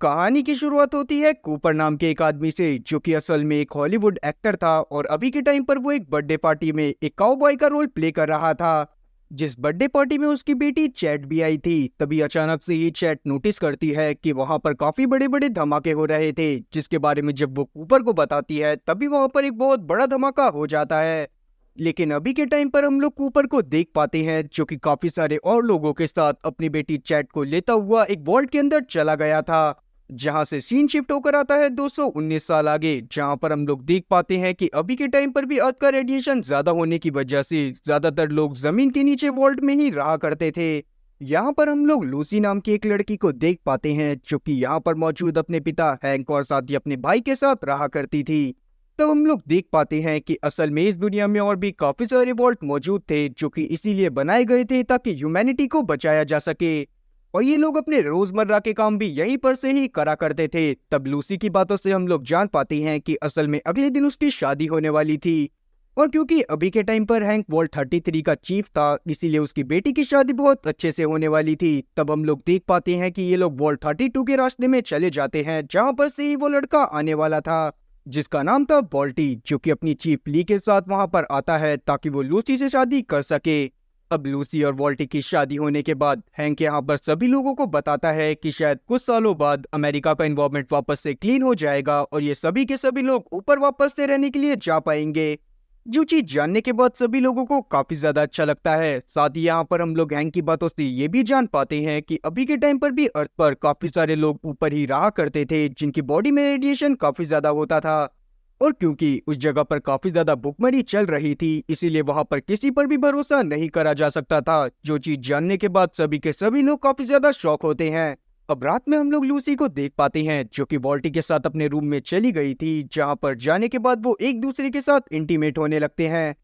कहानी की शुरुआत होती है कूपर नाम के एक आदमी से, जो कि असल में एक हॉलीवुड एक्टर था और अभी के टाइम पर वो एक बर्थडे पार्टी में एक काउबॉय का रोल प्ले कर रहा था। जिस बर्थडे पार्टी में उसकी बेटी चैट भी आई थी, तभी अचानक से ही चैट नोटिस करती है कि वहां पर काफी बड़े बड़े धमाके हो रहे थे, जिसके बारे में जब वो कूपर को बताती है तभी वहां पर एक बहुत बड़ा धमाका हो जाता है। लेकिन अभी के टाइम पर हम लोग कूपर को देख पाते हैं, जो कि काफी सारे और लोगों के साथ अपनी बेटी चैट को लेता हुआ एक वॉल्ट के अंदर चला गया था, जहां से सीन शिफ्ट होकर आता है 219 साल आगे, जहां पर हम लोग देख पाते हैं कि अभी के टाइम पर भी अर्थ का रेडिएशन ज्यादा होने की वजह से ज्यादातर लोग जमीन के नीचे वॉल्ट में ही रहा करते थे। यहाँ पर हम लोग लूसी नाम की एक लड़की को देख पाते हैं, जो कि यहाँ पर मौजूद अपने पिता हैंक और साथ ही अपने भाई के साथ रहा करती थी। तब हम लोग देख पाते हैं कि असल में इस दुनिया में और भी काफी सारे वॉल्ट मौजूद थे, जो कि इसीलिए बनाए गए थे ताकि ह्यूमैनिटी को बचाया जा सके, और ये लोग अपने रोजमर्रा के काम भी यहीं पर से ही करा करते थे। तब लूसी की बातों से हम लोग जान पाते हैं कि असल में अगले दिन उसकी शादी होने वाली थी, और क्योंकि अभी के टाइम पर हैंक वॉल्ट 33 का चीफ था, इसीलिए उसकी बेटी की शादी बहुत अच्छे से होने वाली थी। तब हम लोग देख पाते हैं कि ये लोग वॉल्ट 32 के रास्ते में चले जाते हैं, जहां पर से ही वो लड़का आने वाला था, जिसका नाम था बॉल्टी, जो कि अपनी चीफ ली के साथ वहां पर आता है ताकि वो लूसी से शादी कर सके। अब लूसी और वॉल्टी की शादी होने के बाद हैंक यहाँ पर सभी लोगों को बताता है कि शायद कुछ सालों बाद अमेरिका का एनवायरनमेंट वापस से क्लीन हो जाएगा और ये सभी के सभी लोग ऊपर वापस से रहने के लिए जा पाएंगे। जो चीज जानने के बाद सभी लोगों को काफी ज्यादा अच्छा लगता है। साथ ही यहाँ पर हम लोग हैंक की बातों से ये भी जान पाते हैं कि अभी के टाइम पर भी अर्थ पर काफी सारे लोग ऊपर ही रहा करते थे, जिनकी बॉडी में रेडिएशन काफी ज्यादा होता था, और क्योंकि उस जगह पर काफी ज्यादा भुखमरी चल रही थी, इसीलिए वहां पर किसी पर भी भरोसा नहीं करा जा सकता था। जो चीज जानने के बाद सभी के सभी लोग काफी ज्यादा शॉक होते हैं। अब रात में हम लोग लूसी को देख पाते हैं, जो कि वॉल्टी के साथ अपने रूम में चली गई थी, जहां पर जाने के बाद वो एक दूसरे के साथ इंटीमेट होने लगते हैं।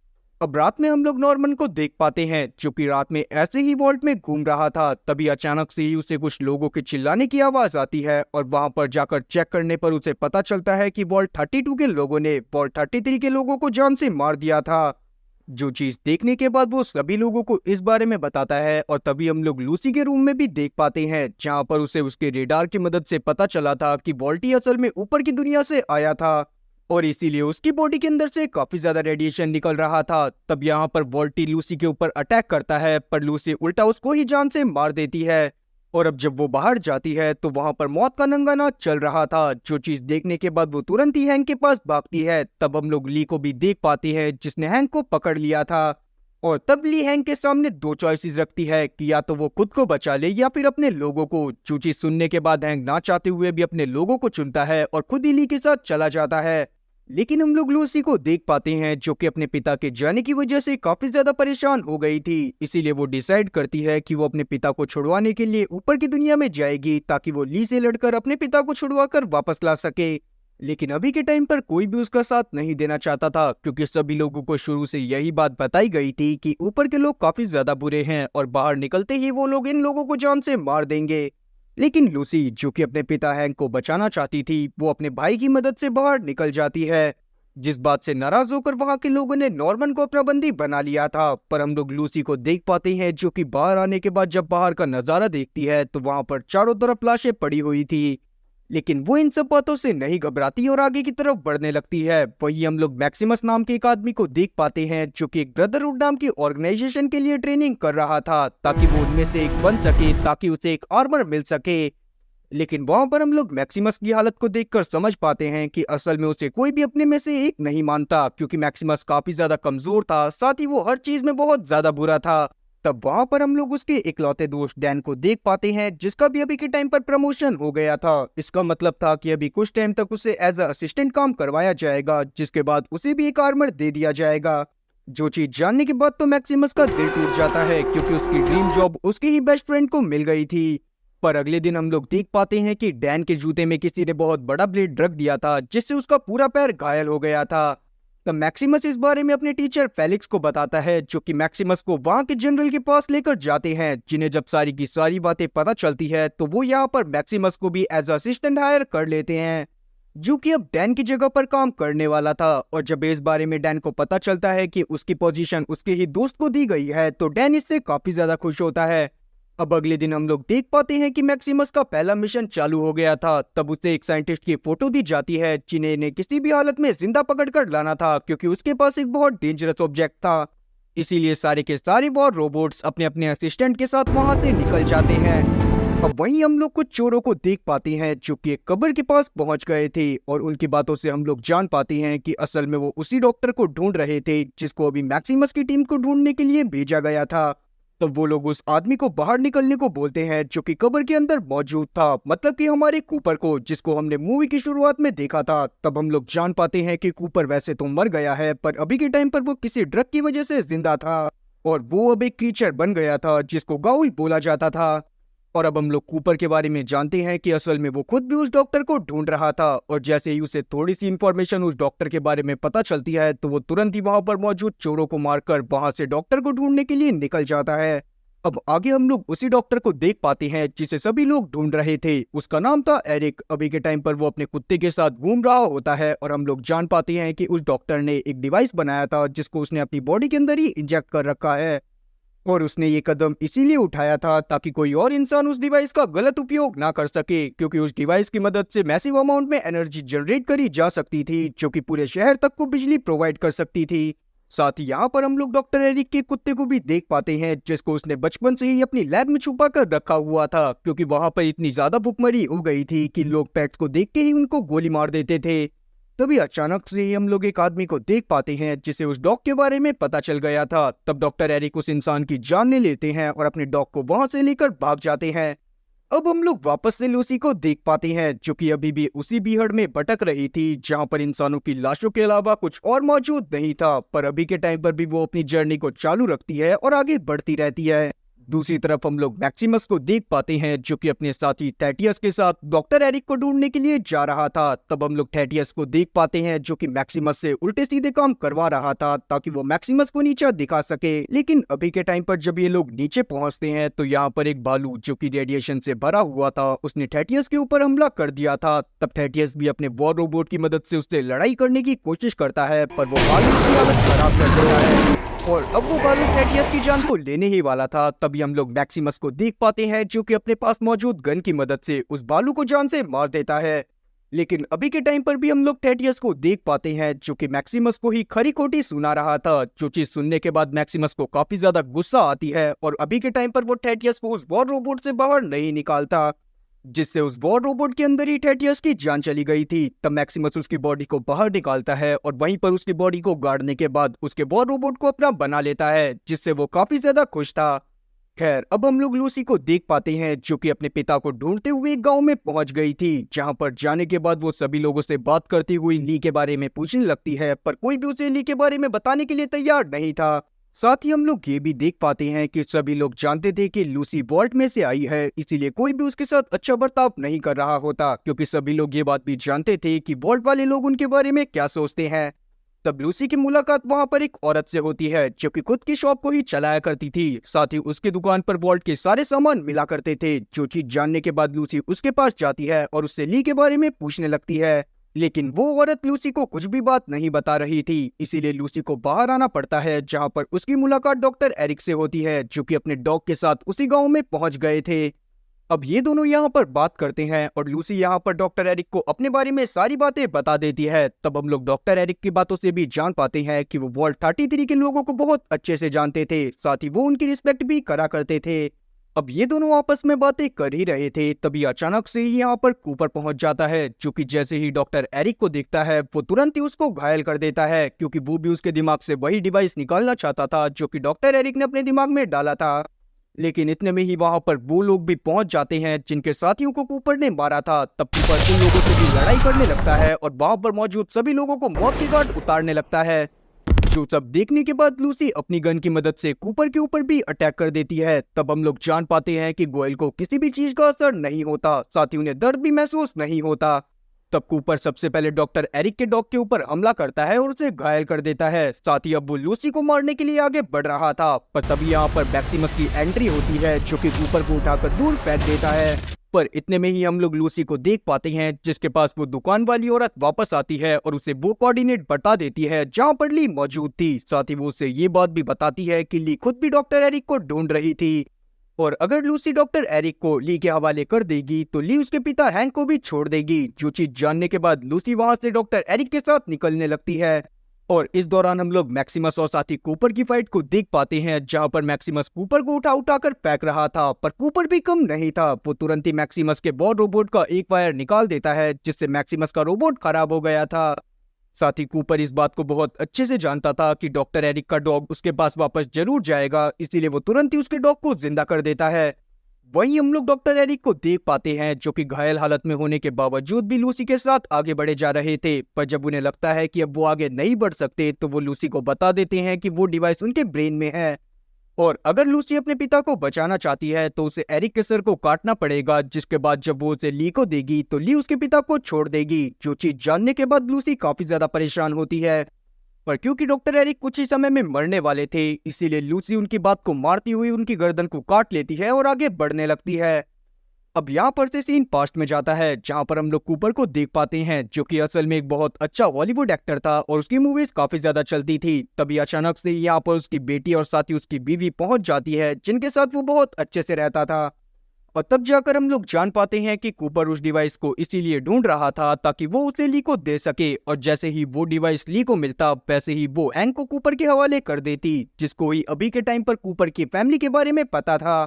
अब रात में हम लोग नॉर्मन को देख पाते हैं, जो कि रात में ऐसे ही वॉल्ट में घूम रहा था, तभी अचानक से ही उसे कुछ लोगों के चिल्लाने की आवाज आती है, और वहां पर जाकर चेक करने पर उसे पता चलता है कि वॉल्ट 32 के लोगों ने वॉल्ट 33 के लोगों को जान से मार दिया था। जो चीज देखने के बाद वो सभी लोगों को इस बारे में बताता है, और तभी हम लोग लूसी के रूम में भी देख पाते हैं, जहां पर उसे उसके रेडार की मदद से पता चला था कि वॉल्टी असल में ऊपर की दुनिया से आया था, और इसीलिए उसकी बॉडी के अंदर से काफी ज्यादा रेडिएशन निकल रहा था। तब यहाँ पर वॉल्टी लूसी के ऊपर अटैक करता है, पर लूसी उल्टा उसको ही जान से मार देती है, और अब जब वो बाहर जाती है तो वहां पर मौत का नंगा नाच चल रहा था। जो चीज देखने के बाद वो तुरंत ही हैंक के पास भागती है। तब हम लोग ली को भी देख पाते हैं, जिसने हैंक को पकड़ लिया था, और तब ली हैंक के सामने दो चॉइसेस रखती है कि या तो वो खुद को बचा ले या फिर अपने लोगों को। जो चीज सुनने के बाद हैंक ना चाहते हुए भी अपने लोगों को चुनता है और खुद ही ली के साथ चला जाता है। लेकिन हम लोग लूसी को देख पाते हैं, जो कि अपने पिता के जाने की वजह से काफी ज्यादा परेशान हो गई थी, इसीलिए वो डिसाइड करती है कि वो अपने पिता को छुड़वाने के लिए ऊपर की दुनिया में जाएगी, ताकि वो ली से लड़कर अपने पिता को छुड़वा कर वापस ला सके। लेकिन अभी के टाइम पर कोई भी उसका साथ नहीं देना चाहता था, क्योंकि सभी लोगों को शुरू से यही बात बताई गई थी कि ऊपर के लोग काफी ज्यादा बुरे हैं और बाहर निकलते ही वो लोग इन लोगों को जान से मार देंगे। लेकिन लूसी, जो कि अपने पिता हैंक को बचाना चाहती थी, वो अपने भाई की मदद से बाहर निकल जाती है, जिस बात से नाराज होकर वहां के लोगों ने नॉर्मन को अपना बंदी बना लिया था। पर हम लोग लूसी को देख पाते हैं, जो कि बाहर आने के बाद जब बाहर का नजारा देखती है तो वहां पर चारों तरफ लाशें पड़ी हुई थी। लेकिन वो इन सब बातों से नहीं घबराती और आगे की तरफ बढ़ने लगती है। वही हम लोग मैक्सिमस नाम के एक आदमी को देख पाते हैं, जो कि एक ब्रदरहुड नाम की ऑर्गेनाइजेशन के लिए ट्रेनिंग कर रहा था, ताकि वो उनमें से एक बन सके, ताकि उसे एक आर्मर मिल सके। लेकिन वहां पर हम लोग मैक्सिमस की हालत को देखकर समझ पाते हैं कि असल में उसे कोई भी अपने में से एक नहीं मानता, क्योंकि मैक्सिमस काफी ज्यादा कमजोर था, साथ ही वो हर चीज में बहुत ज्यादा बुरा था। तब वहां पर हम लोग उसके इकलौते दोस्त डैन को देख पाते हैं, जिसका भी अभी के टाइम पर प्रमोशन हो गया था। इसका मतलब था कि अभी कुछ टाइम तक उसे एज अ असिस्टेंट काम करवाया जाएगा, जिसके बाद उसे भी एक आर्मर दे दिया जाएगा। जो चीज जानने के बाद तो मैक्सिमस का दिल टूट जाता है, क्योंकि उसकी ड्रीम जॉब उसके ही बेस्ट फ्रेंड को मिल गई थी। पर अगले दिन हम लोग देख पाते हैं कि डैन के जूते में किसी ने बहुत बड़ा ब्लेड रख दिया था, जिससे उसका पूरा पैर घायल हो गया था। तब मैक्सिमस इस बारे में अपने टीचर फेलिक्स को बताता है, जो कि मैक्सिमस को वहां के जनरल के पास लेकर जाते हैं, जिन्हें जब सारी की सारी बातें पता चलती है तो वो यहाँ पर मैक्सिमस को भी एज असिस्टेंट हायर कर लेते हैं, जो कि अब डैन की जगह पर काम करने वाला था। और जब इस बारे में डैन को पता चलता है कि उसकी पोजीशन उसके ही दोस्त को दी गई है, तो डैन इससे काफी ज्यादा खुश होता है। अब अगले दिन हम लोग देख पाते हैं कि मैक्सिमस का पहला मिशन चालू हो गया था। तब उसे एक साइंटिस्ट की फोटो दी जाती है जिन्हें ने किसी भी हालत में जिंदा पकड़कर लाना था, क्योंकि उसके पास एक बहुत डेंजरस ऑब्जेक्ट था। इसीलिए सारे के सारे वॉर रोबोट्स अपने अपने असिस्टेंट के साथ वहां से निकल जाते हैं। अब वहीं हम लोग कुछ चोरों को देख पाते हैं जो कि एक कब्र के पास पहुंच गए थे, और उनकी बातों से हम लोग जान पाते हैं कि असल में वो उसी डॉक्टर को ढूंढ रहे थे जिसको अभी मैक्सिमस की टीम को ढूंढने के लिए भेजा गया था। तब वो लोग उस आदमी को बाहर निकलने को बोलते हैं जो कि कब्र के अंदर मौजूद था, मतलब कि हमारे कूपर को, जिसको हमने मूवी की शुरुआत में देखा था। तब हम लोग जान पाते हैं कि कूपर वैसे तो मर गया है, पर अभी के टाइम पर वो किसी ड्रग की वजह से जिंदा था, और वो अब एक क्रीचर बन गया था जिसको गाउल बोला जाता था। और अब हम लोग कूपर के बारे में जानते हैं कि असल में वो खुद भी उस डॉक्टर को ढूंढ रहा था, और जैसे ही उसे थोड़ी सी इंफॉर्मेशन उस डॉक्टर के बारे में पता चलती है तो वो तुरंत ही वहां पर मौजूद चोरों को मारकर वहां से डॉक्टर को ढूंढने के लिए निकल जाता है। अब आगे हम लोग उसी डॉक्टर को देख पाते हैं जिसे सभी लोग ढूंढ रहे थे। उसका नाम था एरिक। अभी के टाइम पर वो अपने कुत्ते के साथ घूम रहा होता है, और हम लोग जान पाते हैं कि उस डॉक्टर ने एक डिवाइस बनाया था जिसको उसने अपनी बॉडी के अंदर ही इंजेक्ट कर रखा है, और उसने ये कदम इसीलिए उठाया था ताकि कोई और इंसान उस डिवाइस का गलत उपयोग ना कर सके, क्योंकि उस डिवाइस की मदद से मैसिव अमाउंट में एनर्जी जनरेट करी जा सकती थी जो कि पूरे शहर तक को बिजली प्रोवाइड कर सकती थी। साथ ही यहाँ पर हम लोग डॉक्टर एरिक के कुत्ते को भी देख पाते हैं जिसको उसने बचपन से ही अपनी लैब में छुपा कर रखा हुआ था, क्योंकि वहां पर इतनी ज्यादा भुखमरी हो गई थी कि लोग पेट्स को देख के ही उनको गोली मार देते थे। तभी अचानक से ही हम लोग एक आदमी को देख पाते हैं जिसे उस डॉग के बारे में पता चल गया था। तब डॉक्टर एरिक उस इंसान की जान ले लेते हैं और अपने डॉग को वहां से लेकर भाग जाते हैं। अब हम लोग वापस से लूसी को देख पाते हैं जो कि अभी भी उसी बीहड़ में भटक रही थी जहां पर इंसानों की लाशों के अलावा कुछ और मौजूद नहीं था, पर अभी के टाइम पर भी वो अपनी जर्नी को चालू रखती है और आगे बढ़ती रहती है। दूसरी तरफ हम लोग मैक्सिमस को देख पाते हैं जो कि अपने साथी थैटियस के साथ डॉक्टर एरिक को ढूंढने के लिए जा रहा था। तब हम लोग थैटियस को देख पाते हैं जो कि मैक्सिमस से उल्टे सीधे काम करवा रहा था ताकि वो मैक्सिमस को नीचे दिखा सके। लेकिन अभी के टाइम पर जब ये लोग नीचे पहुंचते हैं तो यहाँ पर एक भालू जो कि रेडिएशन से भरा हुआ था उसने थैटियस के ऊपर हमला कर दिया था। तब थैटियस भी अपने वॉर रोबोट की मदद से उससे लड़ाई करने की कोशिश करता है, पर वो भालू की हालत खराब कर देता है, और अब वो भालू थैटियस की जान को लेने ही वाला था। तभी हम लोग मैक्सिमस को देख पाते हैं जो कि अपने पास मौजूद गन की मदद से उस भालू को जान से मार देता है। लेकिन अभी के टाइम पर भी हम लोग थैटियस को देख पाते हैं जो कि मैक्सिमस को ही खरी खोटी सुना रहा था, जो चीज सुनने के बाद मैक्सिमस को काफी ज्यादा गुस्सा आती है, और अभी के टाइम पर वो थैटियस को उस वॉर रोबोट से बाहर नहीं निकालता, जिससे उस वॉर रोबोट के अंदर ही थैटियस की जान चली गई थी। तब मैक्सिमस उसकी बॉडी को बाहर निकालता है और वहीं पर उसकी बॉडी को गाड़ने के बाद उसके वॉर रोबोट को अपना बना लेता है, जिससे वो काफी ज्यादा खुश था। खैर, अब हम लोग लूसी को देख पाते हैं जो कि अपने पिता को ढूंढते हुए एक गांव में पहुंच गई थी, जहां पर जाने के बाद वो सभी लोगों से बात करती हुई ली के बारे में पूछने लगती है, पर कोई भी उसे ली के बारे में बताने के लिए तैयार नहीं था। साथ ही हम लोग ये भी देख पाते हैं कि सभी लोग जानते थे कि लूसी वॉल्ट में से आई है, इसीलिए कोई भी उसके साथ अच्छा बर्ताव नहीं कर रहा होता, क्योंकि सभी लोग ये बात भी जानते थे कि वॉल्ट वाले लोग उनके बारे में क्या सोचते हैं। तब लूसी की मुलाकात वहां पर एक औरत से होती है जो कि खुद की शॉप को ही चलाया करती थी। साथ ही उसके दुकान पर वॉल्ट के सारे सामान मिला करते थे। जो चीज जानने के बाद लूसी उसके पास जाती है और उससे ली के बारे में पूछने लगती है, लेकिन वो औरत लूसी को कुछ भी बात नहीं बता रही थी। इसीलिए लूसी को बाहर आना पड़ता है, जहां पर उसकी मुलाकात डॉक्टर एरिक से होती है जो कि अपने डॉग के साथ उसी गाँव में पहुंच गए थे। अब ये दोनों यहाँ पर बात करते हैं और लूसी यहाँ पर डॉक्टर एरिक को अपने बारे में सारी बातें बता देती है। तब हम लोग डॉक्टर एरिक की बातों से भी जान पाते हैं कि वो वॉल्ट 33 के लोगों को बहुत अच्छे से जानते थे, साथ ही वो उनकी रिस्पेक्ट भी करा करते थे। अब ये दोनों आपस में बातें कर ही रहे थे, तभी अचानक से ही यहाँ पर कूपर पहुंच जाता है, जो कि जैसे ही डॉक्टर एरिक को देखता है वो तुरंत ही उसको घायल कर देता है, क्योंकि वो भी उसके दिमाग से वही डिवाइस निकालना चाहता था जो कि डॉक्टर एरिक ने अपने दिमाग में डाला था। लेकिन इतने में ही वहां पर वो लोग भी पहुंच जाते हैं जिनके साथियों को कूपर ने मारा था। तब कूपर इन लोगों से भी लड़ाई करने लगता है और वहां पर मौजूद सभी लोगों को मौत की घाट उतारने लगता है। जो सब देखने के बाद लूसी अपनी गन की मदद से कूपर के ऊपर भी अटैक कर देती है। तब हम लोग जान पाते हैं कि गोयल को किसी भी चीज का असर नहीं होता, साथ ही उन्हें दर्द भी महसूस नहीं होता। तब कूपर सबसे पहले डॉक्टर एरिक के डॉग के ऊपर हमला करता है और उसे घायल कर देता है। साथ ही अब वो लूसी को मारने के लिए आगे बढ़ रहा था, पर तभी यहाँ पर मैक्सिमस की एंट्री होती है जो कि कूपर को उठाकर दूर फेंक देता है। पर इतने में ही हम लोग लूसी को देख पाते हैं जिसके पास वो दुकान वाली औरत वापस आती है और उसे वो कोऑर्डिनेट बता देती है जहाँ पर ली मौजूद थी। साथ ही वो उसे ये बात भी बताती है कि ली खुद भी डॉक्टर एरिक को ढूंढ रही थी। और अगर लूसी डॉक्टर एरिक को ली के हवाले कर देगी तो ली उसके पिता हैंक को भी छोड़ देगी। जो चीज जानने के बाद लूसी वहां से डॉक्टर एरिक के साथ निकलने लगती है। और इस दौरान हम लोग मैक्सिमस और साथी कूपर की फाइट को देख पाते हैं, जहां पर मैक्सिमस कूपर को उठा उठा कर फेंक रहा था, पर कूपर भी कम नहीं था। वो तुरंत ही मैक्सिमस के बॉड रोबोट का एक वायर निकाल देता है, जिससे मैक्सिमस का रोबोट खराब हो गया था। साथ ही कूपर इस बात को बहुत अच्छे से जानता था कि डॉक्टर एरिक का डॉग उसके पास वापस जरूर जाएगा, इसीलिए वो तुरंत ही उसके डॉग को जिंदा कर देता है। वहीं हम लोग डॉक्टर एरिक को देख पाते हैं, जो कि घायल हालत में होने के बावजूद भी लूसी के साथ आगे बढ़े जा रहे थे। पर जब उन्हें लगता है कि अब वो आगे नहीं बढ़ सकते तो वो लूसी को बता देते हैं कि वो डिवाइस उनके ब्रेन में है, और अगर लूसी अपने पिता को बचाना चाहती है तो उसे एरिक के सर को काटना पड़ेगा, जिसके बाद जब वो उसे ली को देगी तो ली उसके पिता को छोड़ देगी। जो चीज जानने के बाद लूसी काफी ज्यादा परेशान होती है, पर क्योंकि डॉक्टर एरिक कुछ ही समय में मरने वाले थे, इसीलिए लूसी उनकी बात को मारती हुई उनकी गर्दन को काट लेती है और आगे बढ़ने लगती है। अब यहाँ पर से सीन पास्ट में जाता है, जहाँ पर हम लोग कूपर को देख पाते हैं, जो कि असल में एक बहुत अच्छा हॉलीवुड एक्टर था और उसकी मूवीज काफी ज्यादा चलती थी। तभी अचानक से यहाँ पर उसकी बेटी और साथ ही उसकी बीवी पहुंच जाती है, जिनके साथ वो बहुत अच्छे से रहता था। और तब जाकर हम लोग जान पाते हैं कि कूपर उस डिवाइस को इसीलिए ढूंढ रहा था ताकि वो उसे ली को दे सके, और जैसे ही वो डिवाइस ली को मिलता वैसे ही वो हैंक को कूपर के हवाले कर देती, जिसको ही अभी के टाइम पर कूपर की फैमिली के बारे में पता था।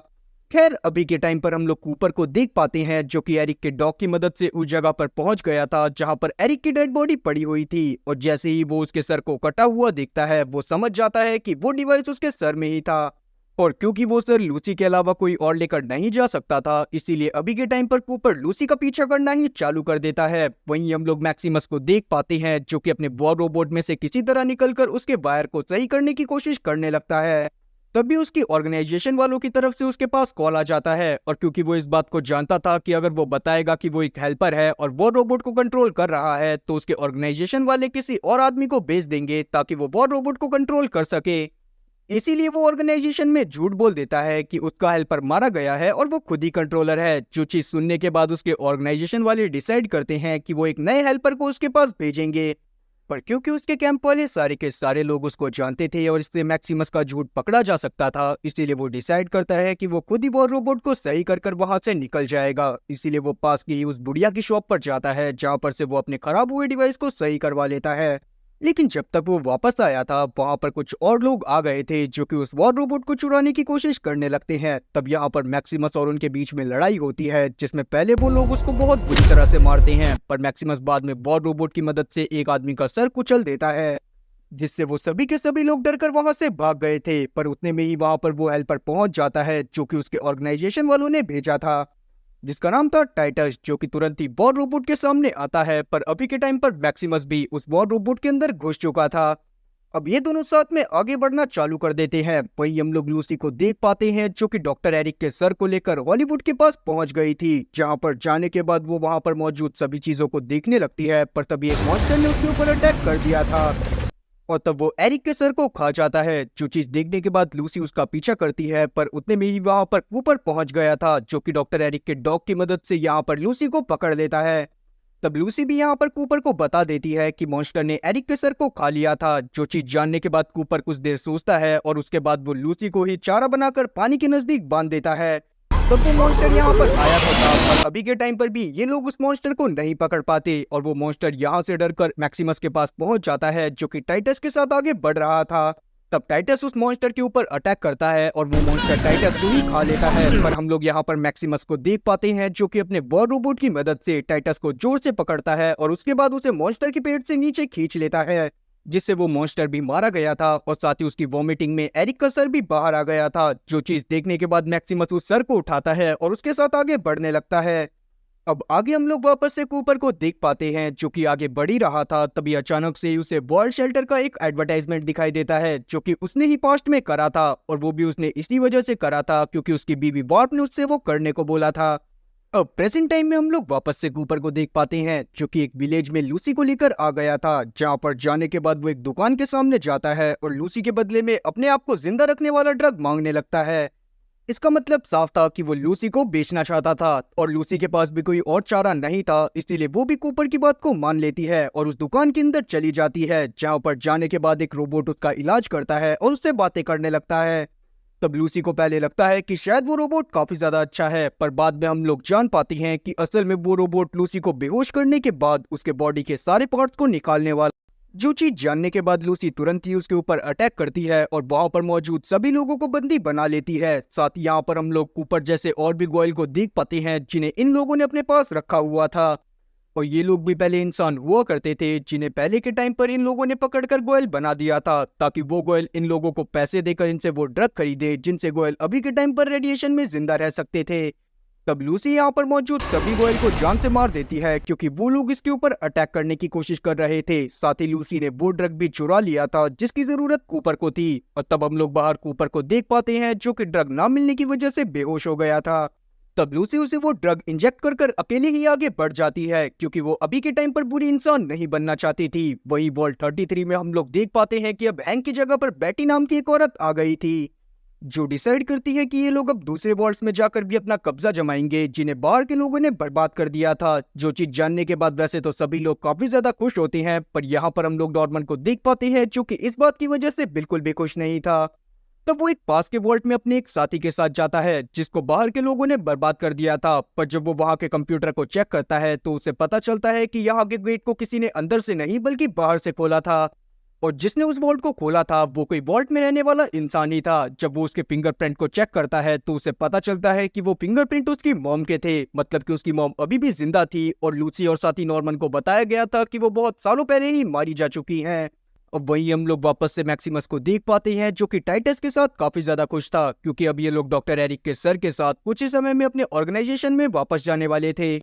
खैर अभी के टाइम पर हम लोग कूपर को देख पाते हैं, जो कि एरिक के डॉग की मदद से उस जगह पर पहुंच गया था जहां पर एरिक की डेड बॉडी पड़ी हुई थी। और जैसे ही वो उसके सर को कटा हुआ देखता है, वो समझ जाता है कि वो डिवाइस उसके सर में ही था। और क्योंकि वो सर लूसी के अलावा कोई और लेकर नहीं जा सकता था, इसीलिए अभी के टाइम पर कूपर लूसी का पीछा करना ही चालू कर देता है। वहीं हम लोग मैक्सिमस को देख पाते हैं, जो कि अपने वॉर रोबोट में से किसी तरह निकलकर उसके वायर को सही करने की कोशिश करने लगता है। तभी उसकी ऑर्गेनाइजेशन वालों की तरफ से उसके पास कॉल आ जाता है, और क्योंकि वो इस बात को जानता था कि अगर वो बताएगा कि वो एक हेल्पर है और वो रोबोट को कंट्रोल कर रहा है, तो उसके ऑर्गेनाइजेशन वाले किसी और आदमी को भेज देंगे ताकि वो रोबोट को कंट्रोल कर सके। इसीलिए वो ऑर्गेनाइजेशन में झूठ बोल देता है कि उसका हेल्पर मारा गया है और वो खुद ही कंट्रोलर है। जो चीज सुनने के बाद उसके ऑर्गेनाइजेशन वाले डिसाइड करते हैं कि वो एक नए हेल्पर को उसके पास भेजेंगे, पर क्योंकि उसके कैंप वाले सारे के सारे लोग उसको जानते थे और इससे मैक्सिमस का झूठ पकड़ा जा सकता था, इसीलिए वो डिसाइड करता है कि वो खुद ही वो रोबोट को सही कर वहां से निकल जाएगा। इसीलिए वो पास की उस बुढ़िया की शॉप पर जाता है, जहां पर से वो अपने खराब हुए डिवाइस को सही करवा लेता है। लेकिन जब तक वो वापस आया था, वहां पर कुछ और लोग आ गए थे जो कि उस वॉर रोबोट को चुराने की कोशिश करने लगते हैं। तब यहाँ पर मैक्सिमस और उनके बीच में लड़ाई होती है, जिसमें पहले वो लोग उसको बहुत बुरी तरह से मारते हैं, पर मैक्सिमस बाद में वॉर रोबोट की मदद से एक आदमी का सर कुचल देता है, जिससे वो सभी के सभी लोग डरकर वहां से भाग गए थे। पर उतने में ही वहां पर वो हेल्पर पहुंच जाता है, जो कि उसके ऑर्गेनाइजेशन वालों ने भेजा था, जिसका नाम था टाइटस, जो कि तुरंत ही वॉर रोबोट के सामने आता है। पर अभी के टाइम पर मैक्सिमस भी उस वॉर रोबोट के अंदर घुस चुका था। अब ये दोनों साथ में आगे बढ़ना चालू कर देते हैं। वहीं हम लोग लूसी को देख पाते हैं, जो कि डॉक्टर एरिक के सर को लेकर हॉलीवुड के पास पहुंच गई थी, जहां पर जाने के बाद वो वहां पर मौजूद सभी चीजों को देखने लगती है। पर तभी एक मॉन्स्टर ने उसके ऊपर अटैक कर दिया था, और तब वो एरिक के सर को खा जाता है। जो चीज देखने के बाद लूसी उसका पीछा करती है, पर उतने में ही वहां पर कूपर पहुंच गया था, जो कि डॉक्टर एरिक के डॉग की मदद से यहाँ पर लूसी को पकड़ लेता है। तब लूसी भी यहाँ पर कूपर को बता देती है कि मॉन्स्टर ने एरिक के सर को खा लिया था। जो चीज जानने के बाद कूपर कुछ देर सोचता है, और उसके बाद वो लूसी को ही चारा बनाकर पानी के नजदीक बांध देता है। तब वो मॉन्स्टर यहाँ पर आया था, पर अभी के टाइम पर भी ये लोग उस मॉन्स्टर को नहीं पकड़ पाते, और वो मॉन्स्टर यहाँ से डरकर मैक्सिमस के पास पहुंच जाता है, जो कि टाइटस के साथ आगे बढ़ रहा था। तब टाइटस उस मॉन्स्टर के ऊपर अटैक करता है, और वो मॉन्स्टर टाइटस को ही खा लेता है। पर हम लोग यहाँ पर मैक्सिमस को देख पाते हैं, जो कि अपने वॉर रोबोट की मदद से टाइटस को जोर से पकड़ता है, और उसके बाद उसे मॉन्स्टर के पेट से नीचे खींच लेता है, जिससे वो मॉन्स्टर भी मारा गया था, और साथ ही उसकी वॉमिटिंग में एरिक का सर भी बाहर आ गया था। जो चीज देखने के बाद मैक्सिमस उस सर को उठाता है और उसके साथ आगे बढ़ने लगता है। अब आगे हम लोग वापस से कूपर को देख पाते हैं, जो कि आगे बढ़ ही रहा था। तभी अचानक से ही उसे वर्ल्ड शेल्टर का एक एडवर्टाइजमेंट दिखाई देता है, जो कि उसने ही पास्ट में करा था, और वो भी उसने इसी वजह से करा था क्योंकि उसकी बीवी वार्प ने उससे वो करने को बोला था। अब प्रेजेंट टाइम में हम लोग वापस से कूपर को देख पाते हैं, जो कि एक विलेज में लूसी को लेकर आ गया था, जहां पर जाने के बाद वो एक दुकान के सामने जाता है और लूसी के बदले में अपने आप को जिंदा रखने वाला ड्रग मांगने लगता है। इसका मतलब साफ था कि वो लूसी को बेचना चाहता था, और लूसी के पास भी कोई और चारा नहीं था, इसीलिए वो भी कूपर की बात को मान लेती है और उस दुकान के अंदर चली जाती है, जहां पर जाने के बाद एक रोबोट उसका इलाज करता है और उससे बातें करने लगता है। तब लूसी को पहले लगता है कि शायद वो रोबोट काफी ज्यादा अच्छा है, पर बाद में हम लोग जान पाते हैं कि असल में वो रोबोट लूसी को बेहोश करने के बाद उसके बॉडी के सारे पार्ट्स को निकालने वाला। जो चीज जानने के बाद लूसी तुरंत ही उसके ऊपर अटैक करती है और वहां पर मौजूद सभी लोगों को बंदी बना लेती है। साथ ही यहाँ पर हम लोग कूपर जैसे और भी गोयल को देख पाते हैं जिन्हें इन लोगों ने अपने पास रखा हुआ था। और ये लोग भी पहले इंसान हुआ करते थे जिन्हें पहले के टाइम पर इन लोगों ने पकड़कर गोयल बना दिया था, ताकि वो गोयल इन लोगों को पैसे देकर इनसे वो ड्रग खरीदे जिनसे गोयल अभी के टाइम पर रेडिएशन में जिंदा रह सकते थे। तब लूसी यहाँ पर मौजूद सभी गोयल को जान से मार देती है क्योंकि वो लोग इसके ऊपर अटैक करने की कोशिश कर रहे थे। साथ ही लूसी ने वो ड्रग भी चुरा लिया था जिसकी जरूरत कूपर को थी। और तब हम लोग बाहर कूपर को देख पाते हैं जो कि ड्रग ना मिलने की वजह से बेहोश हो गया था। तब लूसी उसे वो ड्रग इंजेक्ट कर अकेले ही आगे बढ़ जाती है क्योंकि वो अभी के टाइम पर बुरी इंसान नहीं बनना चाहती थी। वही वॉल्ट 33 में हम लोग देख पाते हैं कि अब हैंक की जगह पर बेटी नाम की एक औरत आ गई थी जो डिसाइड करती है कि ये लोग अब दूसरे वॉल्ट्स में जाकर भी अपना कब्जा जमाएंगे जिन्हें बाहर के लोगों ने बर्बाद कर दिया था। जो चीज जानने के बाद वैसे तो सभी लोग काफी ज्यादा खुश होते हैं, पर यहाँ पर हम लोग नॉर्मन को देख पाते हैं जो कि इस बात की वजह से बिल्कुल भी खुश नहीं था। तब वो एक पास के वॉल्ट में अपने एक साथी के साथ जाता है जिसको बाहर के लोगों ने बर्बाद कर दिया था। पर जब वो वहां के कंप्यूटर को चेक करता है तो उसे पता चलता है कि यहाँ के गेट को किसी ने अंदर से नहीं बल्कि बाहर से खोला था। और जिसने उस वॉल्ट को खोला था वो कोई वॉल्ट में रहने वाला इंसान ही था। जब वो उसके फिंगरप्रिंट को चेक करता है तो उसे पता चलता है कि वो फिंगरप्रिंट उसकी मॉम के थे, मतलब कि उसकी मॉम अभी भी जिंदा थी और लूसी और साथी नॉर्मन को बताया गया था कि वो बहुत सालों पहले ही मारी जा चुकी हैं। अब वहीं हम लोग वापस से मैक्सिमस को देख पाते हैं जो कि टाइटस के साथ काफी ज्यादा खुश था क्योंकि अब ये लोग डॉक्टर एरिक के सर के साथ कुछ ही समय में अपने ऑर्गेनाइजेशन में वापस जाने वाले थे।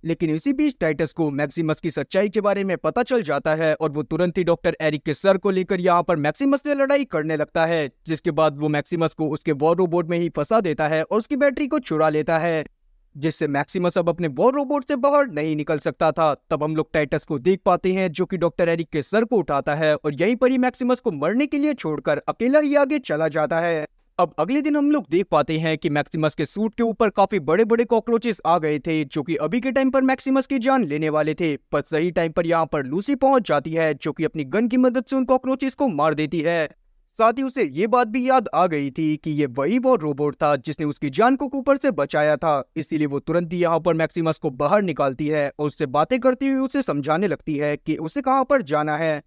लेकिन इसी बीच टाइटस को मैक्सिमस की सच्चाई के बारे में पता चल जाता है और वो तुरंत ही डॉक्टर एरिक के सर को लेकर यहाँ पर मैक्सिमस से लड़ाई करने लगता है, जिसके बाद वो मैक्सिमस को उसके वॉर रोबोट में ही फंसा देता है और उसकी बैटरी को चुरा लेता है, जिससे मैक्सिमस अब अपने वॉर रोबोट से बाहर नहीं निकल सकता था। तब हम लोग टाइटस को देख पाते हैं जो कि डॉक्टर एरिक के सर को उठाता है और यहीं पर ही मैक्सिमस को मरने के लिए छोड़कर अकेला ही आगे चला जाता है। अब अगले दिन हम लोग देख पाते हैं कि मैक्सिमस के सूट के ऊपर काफी बड़े बड़े कॉकरोचेस आ गए थे जो कि अभी के टाइम पर मैक्सिमस की जान लेने वाले थे। पर सही टाइम पर यहाँ पर लूसी पहुंच जाती है जो कि अपनी गन की मदद से उन कॉकरोचेस को मार देती है। साथ ही उसे ये बात भी याद आ गई थी कि ये वही वो रोबोट था जिसने उसकी जान को कूपर से बचाया था, इसीलिए वो तुरंत ही यहाँ पर मैक्सिमस को बाहर निकालती है और उससे बातें करती हुई उसे समझाने लगती है कि उसे कहाँ पर जाना है।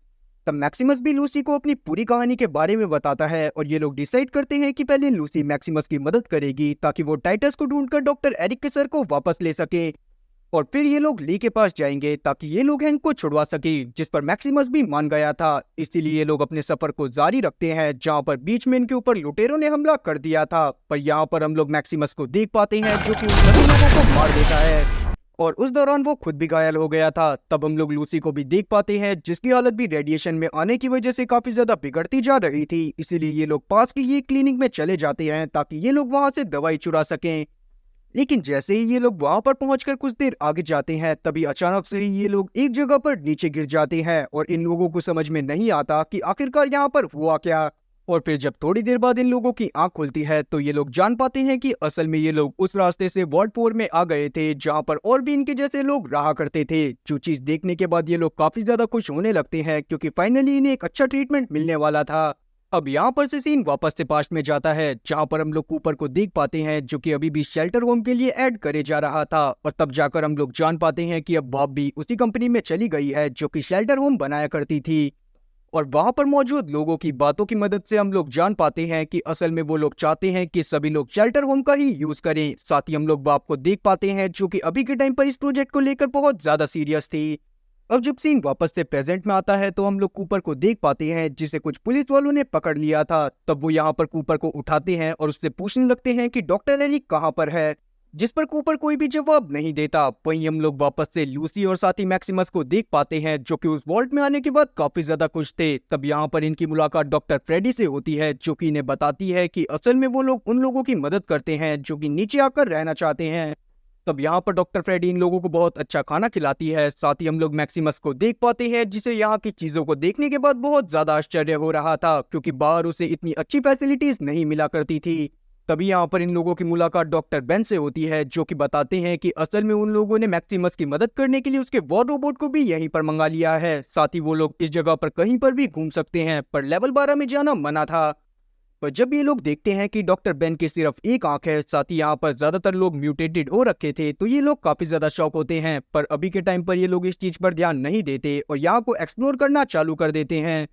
तब मैक्सिमस भी लूसी को अपनी पूरी कहानी के बारे में बताता है और ये लोग डिसाइड करते हैं कि पहले लूसी मैक्सिमस की मदद करेगी ताकि वो टाइटस को ढूंढकर डॉक्टर एरिक के सर को वापस ले सके, और फिर ये लोग ली के पास जाएंगे ताकि ये लोग हैंक को छुड़वा सके, जिस पर मैक्सिमस भी मान गया था। इसीलिए ये लोग अपने सफर को जारी रखते हैं जहां पर बीच में इनके ऊपर लुटेरों ने हमला कर दिया था। पर यहाँ पर हम लोग मैक्सिमस को देख पाते हैं जो कि उन सभी लोगों को मार देता है और उस दौरान वो खुद भी घायल हो गया था। तब हम लोग लूसी को भी देख पाते हैं जिसकी हालत भी रेडिएशन में आने की वजह से काफी ज्यादा बिगड़ती जा रही थी, इसीलिए ये लोग पास की ये क्लिनिक में चले जाते हैं ताकि ये लोग वहां से दवाई चुरा सकें। लेकिन जैसे ही ये लोग वहां पर पहुंचकर कुछ देर आगे जाते हैं तभी अचानक से ही ये लोग एक जगह पर नीचे गिर जाते हैं और इन लोगों को समझ में नहीं आता कि आखिरकार यहाँ पर हुआ क्या। और फिर जब थोड़ी देर बाद इन लोगों की आंख खुलती है तो ये लोग जान पाते हैं कि असल में ये लोग उस रास्ते से वॉर्ड 4 में आ गए थे जहां पर और भी इनके जैसे लोग रहा करते थे। जो चीज देखने के बाद ये लोग काफी ज्यादा खुश होने लगते हैं क्योंकि फाइनली इन्हें एक अच्छा ट्रीटमेंट मिलने वाला था। अब यहाँ पर से सीन वापस से पास्ट में जाता है जहाँ पर हम लोग कूपर को देख पाते हैं जो कि अभी भी शेल्टर होम के लिए ऐड करे जा रहा था, और तब जाकर हम लोग जान पाते हैं कि अब बॉब भी उसी कंपनी में चली गई है जो कि शेल्टर होम बनाया करती थी। और वहां पर मौजूद लोगों की बातों की मदद से हम लोग जान पाते हैं कि असल में वो लोग चाहते हैं कि सभी लोग शेल्टर होम का ही यूज करें। साथ ही हम लोग बाप को देख पाते हैं जो कि अभी के टाइम पर इस प्रोजेक्ट को लेकर बहुत ज्यादा सीरियस थी। अब जब सीन वापस से प्रेजेंट में आता है तो हम लोग कूपर को देख पाते हैं जिसे कुछ पुलिस वालों ने पकड़ लिया था। तब वो यहाँ पर कूपर को उठाते हैं और उससे पूछने लगते हैं कि डॉक्टर एरिक कहाँ पर है, जिस पर कूपर कोई भी जवाब नहीं देता। वहीं हम लोग वापस से लूसी और साथी मैक्सिमस को देख पाते हैं जो कि उस वॉल्ट में आने के बाद काफी ज्यादा खुश थे। तब यहाँ पर इनकी मुलाकात डॉक्टर फ्रेडी से होती है जो कि इन्हें बताती है कि असल में वो लोग उन लोगों की मदद करते हैं जो कि नीचे आकर रहना चाहते हैं। तब यहाँ पर डॉक्टर फ्रेडी इन लोगों को बहुत अच्छा खाना खिलाती है। साथ ही हम लोग मैक्सिमस को देख पाते हैं जिसे यहाँ की चीजों को देखने के बाद बहुत ज्यादा आश्चर्य हो रहा था क्योंकि बाहर उसे इतनी अच्छी फैसिलिटीज नहीं मिला करती थी। तभी यहाँ पर इन लोगों की मुलाकात डॉक्टर बेन से होती है जो कि बताते हैं कि असल में उन लोगों ने मैक्सिमस की मदद करने के लिए उसके वॉर रोबोट को भी यहीं पर मंगा लिया है। साथ ही वो लोग इस जगह पर कहीं पर भी घूम सकते हैं पर लेवल 12 में जाना मना था। पर जब ये लोग देखते हैं कि डॉक्टर बेन की सिर्फ एक आंख है, साथ ही यहाँ पर ज्यादातर लोग म्यूटेटेड हो रखे थे, तो ये लोग काफी ज्यादा शॉक होते हैं। पर अभी के टाइम पर ये लोग इस चीज पर ध्यान नहीं देते और यहाँ को एक्सप्लोर करना चालू कर देते हैं।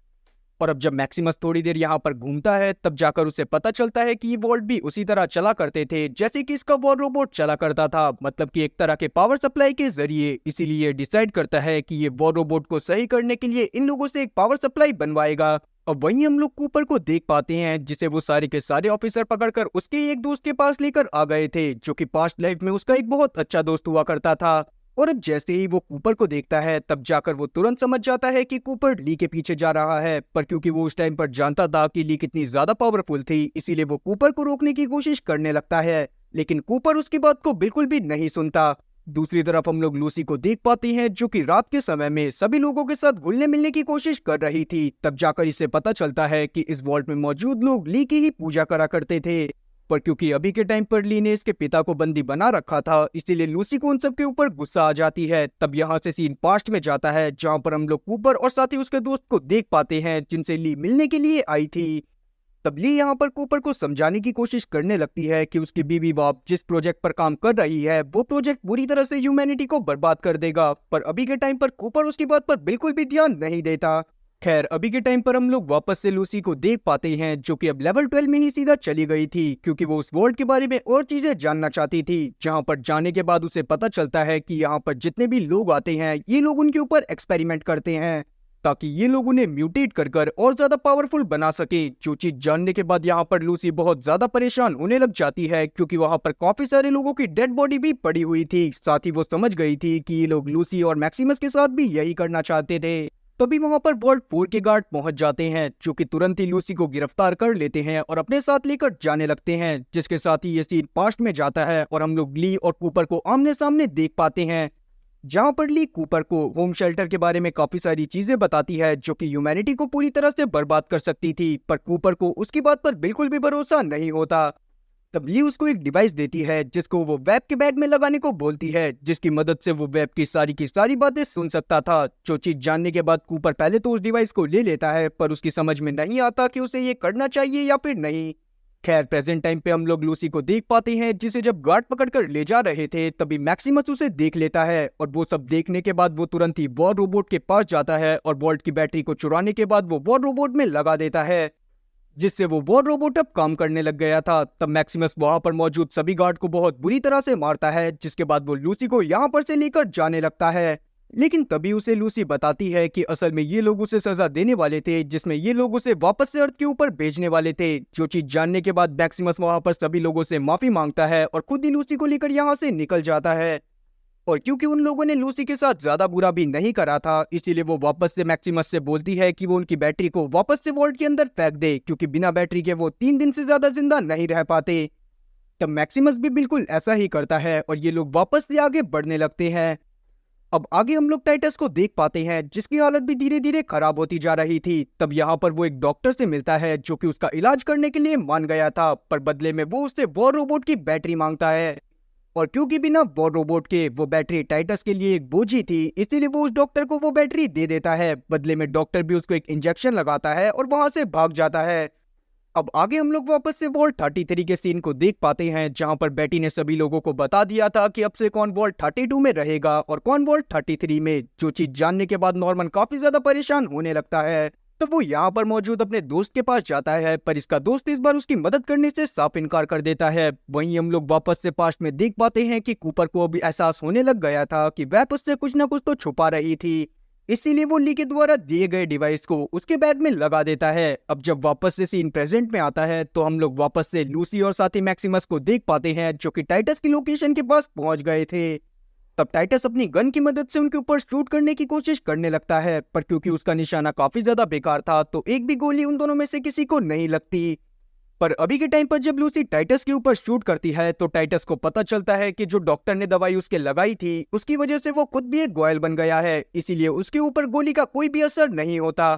और अब जब मैक्सिमस थोड़ी देर यहाँ पर घूमता है, तब जाकर उसे पता चलता है कि ये वॉल्ट भी उसी तरह चला करते थे जैसे कि इसका वॉर रोबोट चला करता था, मतलब कि एक तरह के पावर सप्लाई के जरिए। इसीलिए ये डिसाइड करता है कि ये वॉर रोबोट को सही करने के लिए इन लोगों से एक पावर सप्लाई बनवाएगा। और वहीं हम लोग कूपर को देख पाते हैं, जिसे वो सारे के सारे ऑफिसर पकड़कर उसके एक दोस्त के पास लेकर आ गए थे, जो कि पास्ट लाइफ में उसका एक बहुत अच्छा दोस्त हुआ करता था। और अब जैसे ही वो कूपर को देखता है, तब जाकर वो तुरंत समझ जाता है कि कूपर ली के पीछे जा रहा है। पर क्योंकि वो उस टाइम पर जानता था कि ली कितनी ज्यादा पावरफुल थी, इसीलिए वो कूपर को रोकने की कोशिश करने लगता है, लेकिन कूपर उसकी बात को बिल्कुल भी नहीं सुनता। दूसरी तरफ हम लोग लूसी को देख पाते हैं, जो कि रात के समय में सभी लोगों के साथ घुलने मिलने की कोशिश कर रही थी। तब जाकर इसे पता चलता है कि इस वॉल्ट में मौजूद लोग ली की ही पूजा करा करते थे। पर क्योंकि अभी के टाइम पर ली ने इसके पिता को बंदी बना रखा था, इसीलिए लूसी को उन सब के ऊपर गुस्सा आ जाती है। तब यहाँ से सीन पास्ट में जाता है, जहाँ पर हम लोग कूपर और साथ ही उसके दोस्त को देख पाते हैं, जिनसे ली मिलने के लिए आई थी। तब ली यहाँ पर कूपर को समझाने की कोशिश करने लगती है कि उसकी बीवी बाप जिस प्रोजेक्ट पर काम कर रही है, वो प्रोजेक्ट बुरी तरह से ह्यूमैनिटी को बर्बाद कर देगा। पर अभी के टाइम पर कूपर उसकी बात पर बिल्कुल भी ध्यान नहीं देता। खैर, अभी के टाइम पर हम लोग वापस से लूसी को देख पाते हैं, जो कि अब लेवल 12 में ही सीधा चली गई थी, क्योंकि वो उस वर्ल्ड के बारे में और चीजें जानना चाहती थी। जहां पर जाने के बाद उसे पता चलता है कि यहाँ पर जितने भी लोग आते हैं, ये लोग उनके ऊपर एक्सपेरिमेंट करते हैं, ताकि ये लोग उन्हें म्यूटेट कर कर और ज्यादा पावरफुल बना सके। जो चीज जानने के बाद यहाँ पर लूसी बहुत ज्यादा परेशान होने लग जाती है, क्योंकि वहां पर काफी सारे लोगों की डेड बॉडी भी पड़ी हुई थी। साथ ही वो समझ गई थी कि ये लोग लूसी और मैक्सिमस के साथ भी यही करना चाहते थे। तभी वहां पर वॉल्ट 4 के गार्ड पहुंच जाते हैं, जो कि तुरंत ही लूसी को गिरफ्तार कर लेते हैं और अपने साथ लेकर जाने लगते हैं। जिसके साथ ही ये सीन पास्ट में जाता है और हम लोग ली और कूपर को आमने सामने देख पाते हैं, जहां पर ली कूपर को होम शेल्टर के बारे में काफी सारी चीजें बताती है, जो कि ह्यूमैनिटी को पूरी तरह से बर्बाद कर सकती थी। पर कूपर को उसकी बात पर बिल्कुल भी भरोसा नहीं होता। तब ली उसको एक डिवाइस देती है, जिसको वो वेब के बैग में लगाने को बोलती है, जिसकी मदद से वो वेब की सारी बातें सुन सकता था। जो चीज जानने के बाद कूपर पहले तो उस डिवाइस को ले लेता है, पर उसकी समझ में नहीं आता कि उसे ये करना चाहिए या फिर नहीं। खैर, प्रेजेंट टाइम पे हम लोग लूसी को देख पाते हैं, जिसे जब गार्ड पकड़कर ले जा रहे थे, तभी मैक्सिमस उसे देख लेता है। और वो सब देखने के बाद वो तुरंत ही वॉर रोबोट के पास जाता है और वॉल्ट की बैटरी को चुराने के बाद वो वॉर रोबोट में लगा देता है, जिससे वो वॉर रोबोट अब काम करने लग गया था। तब मैक्सिमस वहां पर मौजूद सभी गार्ड को बहुत बुरी तरह से मारता है, जिसके बाद वो लूसी को यहाँ पर से लेकर जाने लगता है। लेकिन तभी उसे लूसी बताती है कि असल में ये लोग उसे सजा देने वाले थे, जिसमें ये लोग उसे वापस से अर्थ के ऊपर भेजने वाले थे। जो चीज जानने के बाद मैक्सिमस वहां पर सभी लोगों से माफी मांगता है और खुद ही लूसी को लेकर यहाँ से निकल जाता है। और क्योंकि उन लोगों ने लूसी के साथ ज्यादा बुरा भी नहीं करा था, इसीलिए वो वापस से मैक्सिमस से बोलती है कि वो उनकी बैटरी को वापस से वॉल्ट के अंदर फेंक दे, क्योंकि बिना बैटरी के वो 3 दिन से ज्यादा जिंदा नहीं रह पाते। तब मैक्सिमस भी बिल्कुल ऐसा ही करता है और ये लोग वापस से आगे बढ़ने लगते हैं। अब आगे हम लोग टाइटस को देख पाते हैं, जिसकी हालत भी धीरे धीरे खराब होती जा रही थी। तब यहाँ पर वो एक डॉक्टर से मिलता है, जो कि उसका इलाज करने के लिए मान गया था, पर बदले में वो उससे वॉर रोबोट की बैटरी मांगता है। और क्योंकि बिना वॉर रोबोट के वो बैटरी टाइटस के लिए एक बोझ ही थी, इसीलिए वो उस डॉक्टर को वो बैटरी दे देता है। बदले में डॉक्टर भी उसको एक इंजेक्शन लगाता है और वहां से भाग जाता है। अब आगे हम लोग वापस से वॉल्ट 33 के सीन को देख पाते हैं, जहां पर बेटी ने सभी लोगों को बता दिया था कि अब से कौन वॉल्ट 32 में रहेगा और कौन वॉल्ट 33 में। जो चीज जानने के बाद नॉर्मन काफी ज्यादा परेशान होने लगता है। तो वो यहाँ पर मौजूद अपने दोस्त के पास जाता है, पर इसका दोस्त इस बार उसकी मदद करने से साफ इनकार कर देता है। वहीं हम लोग वापस से पास्ट में देख पाते हैं कि कूपर को अभी एहसास होने लग गया था कि वेब उससे कुछ ना कुछ तो छुपा रही थी, इसीलिए वो ली के द्वारा दिए गए डिवाइस को उसके बैग में लगा देता है। अब जब वापस से सीन प्रेजेंट में आता है, तो हम लोग वापस से लूसी और साथी मैक्सिमस को देख पाते हैं, जो कि टाइटस की लोकेशन के पास पहुंच गए थे। तब टाइटस अपनी गन की मदद से उनके ऊपर शूट करने की कोशिश करने लगता है, पर क्योंकि उसका निशाना काफी ज्यादा बेकार था, तो एक भी गोली उन दोनों में से किसी को नहीं लगती। पर अभी के टाइम पर जब लूसी टाइटस के ऊपर शूट करती है, तो टाइटस को पता चलता है कि जो डॉक्टर ने दवाई उसके लगाई थी, उसकी वजह से वो खुद भी एक गोयल बन गया है, इसीलिए उसके ऊपर गोली का कोई भी असर नहीं होता।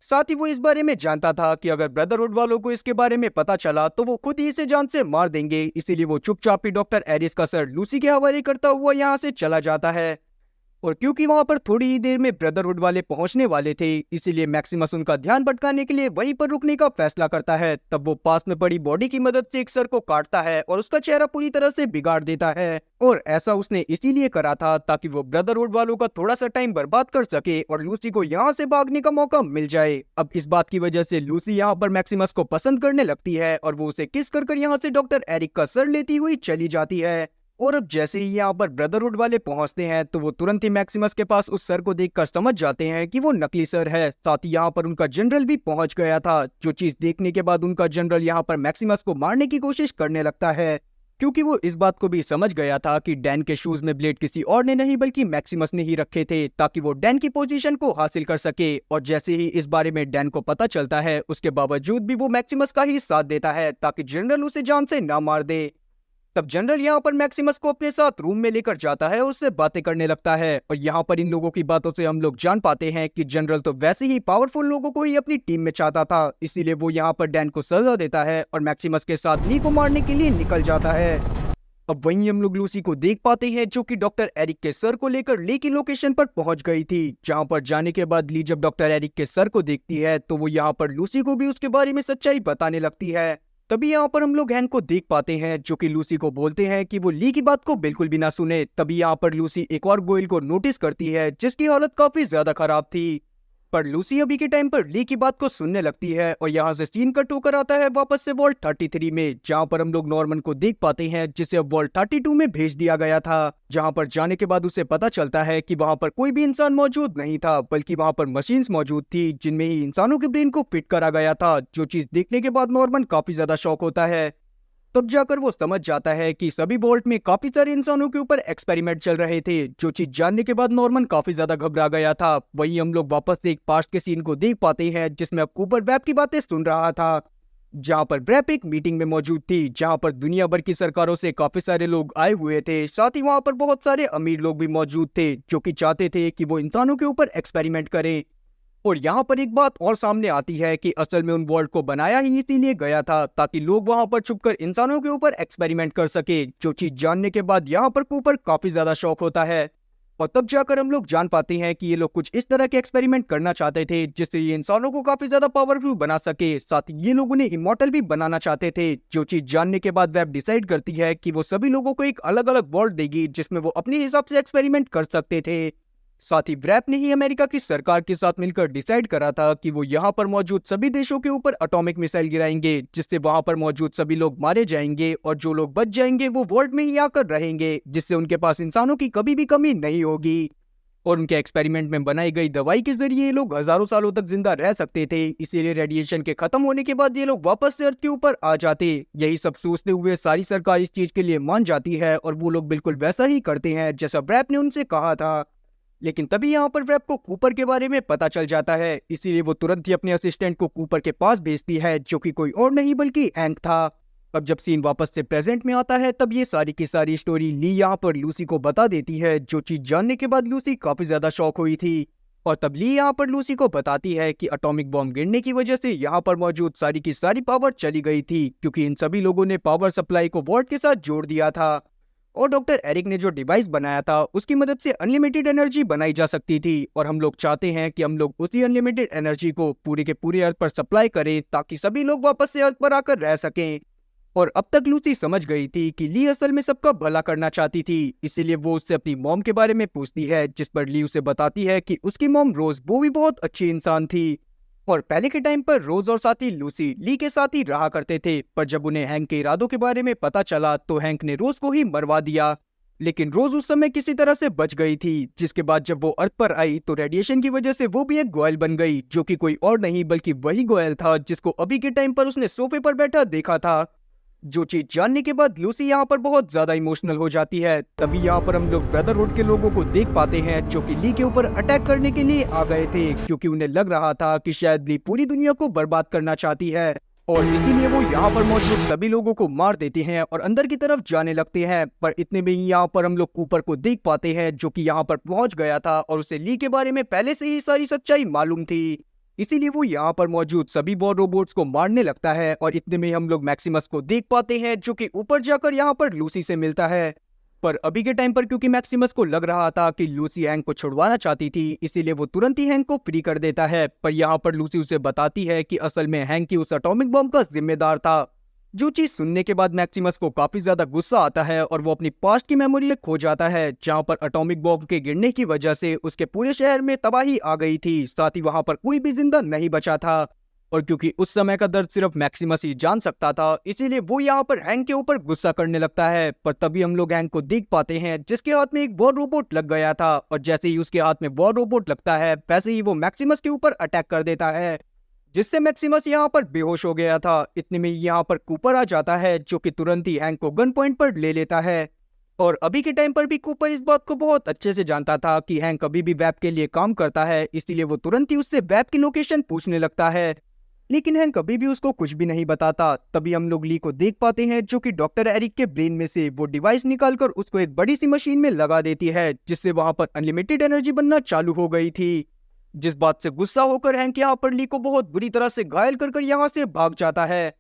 साथ ही वो इस बारे में जानता था कि अगर ब्रदरहुड वालों को इसके बारे में पता चला, तो वो खुद ही इसे जान से मार देंगे, इसीलिए वो चुपचाप ही डॉक्टर एरिस का सर लूसी के हवाले करता हुआ यहाँ से चला जाता है। और क्योंकि वहां पर थोड़ी ही देर में ब्रदरहुड वाले पहुंचने वाले थे, इसीलिए मैक्सिमस उनका ध्यान भटकाने के लिए वहीं पर रुकने का फैसला करता है। तब वो पास में पड़ी बॉडी की मदद से एक सर को काटता है और उसका चेहरा पूरी तरह से बिगाड़ देता है। और ऐसा उसने इसीलिए करा था ताकि वो ब्रदरहुड वालों का थोड़ा सा टाइम बर्बाद कर सके और लूसी को यहाँ से भागने का मौका मिल जाए। अब इस बात की वजह से लूसी यहाँ पर मैक्सिमस को पसंद करने लगती है और वो उसे किस कर यहाँ से डॉक्टर एरिक का सर लेती हुई चली जाती है। और अब जैसे ही यहाँ पर ब्रदरहुड वाले पहुंचते हैं तो वो तुरंत ही मैक्सिमस के पास उस सर को देखकर समझ जाते हैं कि वो नकली सर है। साथ ही यहाँ पर उनका जनरल भी पहुंच गया था, जो चीज देखने के बाद उनका जनरल यहाँ पर मैक्सिमस को मारने की कोशिश करने लगता है, क्योंकि वो इस बात को भी समझ गया था कि डैन के शूज में ब्लेड किसी और ने नहीं बल्कि मैक्सिमस ने ही रखे थे ताकि वो डैन की पोजीशन को हासिल कर सके। और जैसे ही इस बारे में डैन को पता चलता है, उसके बावजूद भी वो मैक्सिमस का ही साथ देता है ताकि जनरल उसे जान से ना मार दे। तब जनरल यहाँ पर मैक्सिमस को अपने साथ रूम में लेकर जाता है और उससे बातें करने लगता है। और यहाँ पर इन लोगों की बातों से हम लोग जान पाते हैं कि जनरल तो वैसे ही पावरफुल लोगों को ही अपनी टीम में चाहता था, इसीलिए वो यहाँ पर डैन को सजा देता है और मैक्सिमस के साथ ली को मारने के लिए निकल जाता है। अब वहीं हम लोग लूसी को देख पाते हैं, जो कि डॉक्टर एरिक के सर को लेकर ली की लोकेशन पर पहुंच गई थी। जहां पर जाने के बाद ली जब डॉक्टर एरिक के सर को देखती है तो वो यहाँ पर लूसी को भी उसके बारे में सच्चाई बताने लगती है। तभी यहाँ पर हम लोग हैंक को देख पाते हैं, जो कि लूसी को बोलते हैं कि वो ली की बात को बिल्कुल भी ना सुने। तभी यहाँ पर लूसी एक और गोयल को नोटिस करती है जिसकी हालत काफी ज्यादा खराब थी। पर लूसी अभी के टाइम पर ली की बात को सुनने लगती है और यहाँ से सीन कट होकर आता है वापस से वॉल्ट 33 में, जहाँ पर हम लोग नॉर्मन को देख पाते हैं जिसे अब वॉल्ट 32 में भेज दिया गया था। जहाँ पर जाने के बाद उसे पता चलता है कि वहाँ पर कोई भी इंसान मौजूद नहीं था, बल्कि वहाँ पर मशीन्स मौजूद थी जिनमें ही इंसानों के ब्रेन को फिट करा गया था। जो चीज देखने के बाद नॉर्मन काफी ज्यादा शॉक होता है। तब जाकर वो समझ जाता है कि सभी वोल्ट में काफी सारे इंसानों के ऊपर एक्सपेरिमेंट चल रहे थे। जो चीज जानने के बाद नॉर्मन काफी ज्यादा घबरा गया था। वहीं हम लोग वापस से एक पास्ट के सीन को देख पाते हैं जिसमें अब कूपर वेब की बातें सुन रहा था, जहां पर वेब एक मीटिंग में मौजूद थी, जहां पर दुनिया भर की सरकारों से काफी सारे लोग आए हुए थे। साथ ही वहां पर बहुत सारे अमीर लोग भी मौजूद थे जो कि चाहते थे कि वो इंसानों के ऊपर एक्सपेरिमेंट करें। और यहाँ पर एक बात और सामने आती है कि असल में उन वर्ल्ड को बनाया ही इसीलिए गया था ताकि लोग वहां पर छुपकर इंसानों के ऊपर एक्सपेरिमेंट कर सके। जो चीज जानने के बाद यहाँ पर कूपर काफी ज्यादा शौक होता है। और तब जाकर हम लोग जान पाते हैं कि ये लोग कुछ इस तरह के एक्सपेरिमेंट करना चाहते थे जिससे ये इंसानों को काफी ज्यादा पावरफुल बना सके। साथ ही ये लोग उन्हें इमॉर्टल भी बनाना चाहते थे। जो चीज जानने के बाद वेब डिसाइड करती है कि वो सभी लोगों को एक अलग अलग वर्ल्ड देगी जिसमें वो अपने हिसाब से एक्सपेरिमेंट कर सकते थे। साथ ही ब्रैप ने ही अमेरिका की सरकार के साथ मिलकर डिसाइड करा था कि वो यहाँ पर मौजूद सभी देशों के ऊपर एटॉमिक मिसाइल गिराएंगे, जिससे वहां पर मौजूद सभी लोग मारे जाएंगे और जो लोग बच जाएंगे वो वर्ल्ड में ही आकर रहेंगे, जिससे उनके पास इंसानों की कभी भी कमी नहीं होगी। और उनके एक्सपेरिमेंट में बनाई गई दवाई के जरिए ये लोग हजारों सालों तक जिंदा रह सकते थे। इसीलिए रेडिएशन के खत्म होने के बाद ये लोग वापस से अर्थ के ऊपर आ जाते। यही सब सोचते हुए सारी सरकार इस चीज के लिए मान जाती है और वो लोग बिल्कुल वैसा ही करते हैं जैसा ब्रैप ने उनसे कहा था। लेकिन तभी यहाँ पर ब्रैप को कूपर के बारे में पता चल जाता है, इसीलिए वो तुरंत ही अपने असिस्टेंट को कूपर के पास भेजती है, जो कि कोई और नहीं बल्कि हैंक था। अब जब सीन वापस से प्रेजेंट में आता है तब ये सारी की सारी स्टोरी ली यहाँ पर लूसी को बता देती है। जो चीज जानने के बाद लूसी काफी ज्यादा शॉक हुई थी। और तब ली यहाँ पर लूसी को बताती है कि एटॉमिक बॉम्ब गिरने की वजह से यहाँ पर मौजूद सारी की सारी पावर चली गई थी, क्योंकि इन सभी लोगों ने पावर सप्लाई को वॉल्ट के साथ जोड़ दिया था। और डॉक्टर एरिक ने जो डिवाइस बनाया था उसकी मदद से अनलिमिटेड एनर्जी बनाई जा सकती थी। और हम लोग चाहते हैं कि हम लोग उसी अनलिमिटेड एनर्जी को पूरे के पूरे अर्थ पर सप्लाई करें ताकि सभी लोग वापस से अर्थ पर आकर रह सकें। और अब तक लूसी समझ गई थी कि ली असल में सबका भला करना चाहती थी, इसीलिए वो उससे अपनी मॉम के बारे में पूछती है, जिस पर ली उसे बताती है कि उसकी मॉम रोज वो भी बहुत अच्छी इंसान थी। और पहले के टाइम पर रोज और साथी लूसी ली के साथ ही रहा करते थे, पर जब उन्हें हैंक के इरादों के बारे में पता चला तो हैंक ने रोज को ही मरवा दिया। लेकिन रोज उस समय किसी तरह से बच गई थी, जिसके बाद जब वो अर्थ पर आई तो रेडिएशन की वजह से वो भी एक गोयल बन गई, जो कि कोई और नहीं बल्कि वही गोयल था जिसको अभी के टाइम पर उसने सोफे पर बैठा देखा था। जो चीज जानने के बाद लूसी यहाँ पर बहुत ज्यादा इमोशनल हो जाती है। तभी यहाँ पर हम लोग ब्रदरहुड के लोगों को देख पाते हैं जो कि ली के ऊपर अटैक करने के लिए आ गए थे, क्योंकि उन्हें लग रहा था कि शायद ली पूरी दुनिया को बर्बाद करना चाहती है। और इसीलिए वो यहाँ पर मौजूद सभी लोगों को मार देते हैं और अंदर की तरफ जाने लगते हैं। पर इतने में ही यहाँ पर हम लोग कूपर को देख पाते हैं, जो कि यहाँ पर पहुंच गया था और उसे ली के बारे में पहले से ही सारी सच्चाई मालूम थी। इसीलिए वो यहाँ पर मौजूद सभी वॉर रोबोट्स को मारने लगता है। और इतने में हम लोग मैक्सिमस को देख पाते हैं, जो कि ऊपर जाकर यहाँ पर लूसी से मिलता है। पर अभी के टाइम पर क्योंकि मैक्सिमस को लग रहा था कि लूसी हैंक को छुड़वाना चाहती थी, इसीलिए वो तुरंत ही हैंक को फ्री कर देता है। पर यहाँ पर लूसी उसे बताती है कि असल में हैंक ही उस एटॉमिक बम का जिम्मेदार था। जो चीज सुनने के बाद मैक्सिमस को काफी ज्यादा गुस्सा आता है और वो अपनी पास्ट की मेमोरी में खो जाता है, जहाँ पर एटॉमिक बॉम्ब के गिरने की वजह से उसके पूरे शहर में तबाही आ गई थी, साथ ही वहां पर कोई भी जिंदा नहीं बचा था। और क्योंकि उस समय का दर्द सिर्फ मैक्सिमस ही जान सकता था, इसीलिए वो यहाँ पर हैंक के ऊपर गुस्सा करने लगता है। पर तभी हम लोग हैंक को देख पाते हैं जिसके हाथ में एक वॉर रोबोट लग गया था, और जैसे ही उसके हाथ में वॉर रोबोट लगता है वैसे ही वो मैक्सिमस के ऊपर अटैक कर देता है, जिससे मैक्सिमस यहाँ पर बेहोश हो गया था। इतने में यहाँ पर कूपर आ जाता है, जो कि तुरंत ही हैंक को गन पॉइंट पर ले लेता है। और अभी के टाइम पर भी कूपर इस बात को बहुत अच्छे से जानता था कि हैंक अभी भी वेब के लिए काम करता है, इसीलिए वो तुरंत ही उससे वेब की लोकेशन पूछने लगता है। लेकिन हैंक कभी भी उसको कुछ भी नहीं बताता। तभी हम लोग ली को देख पाते हैं, जो कि डॉक्टर एरिक के ब्रेन में से वो डिवाइस निकालकर उसको एक बड़ी सी मशीन में लगा देती है, जिससे वहां पर अनलिमिटेड एनर्जी बनना चालू हो गई थी। जिस बात से गुस्सा होकर हैंक यहाँ पर ली को बहुत बुरी तरह से घायल कर यहाँ से भाग जाता है।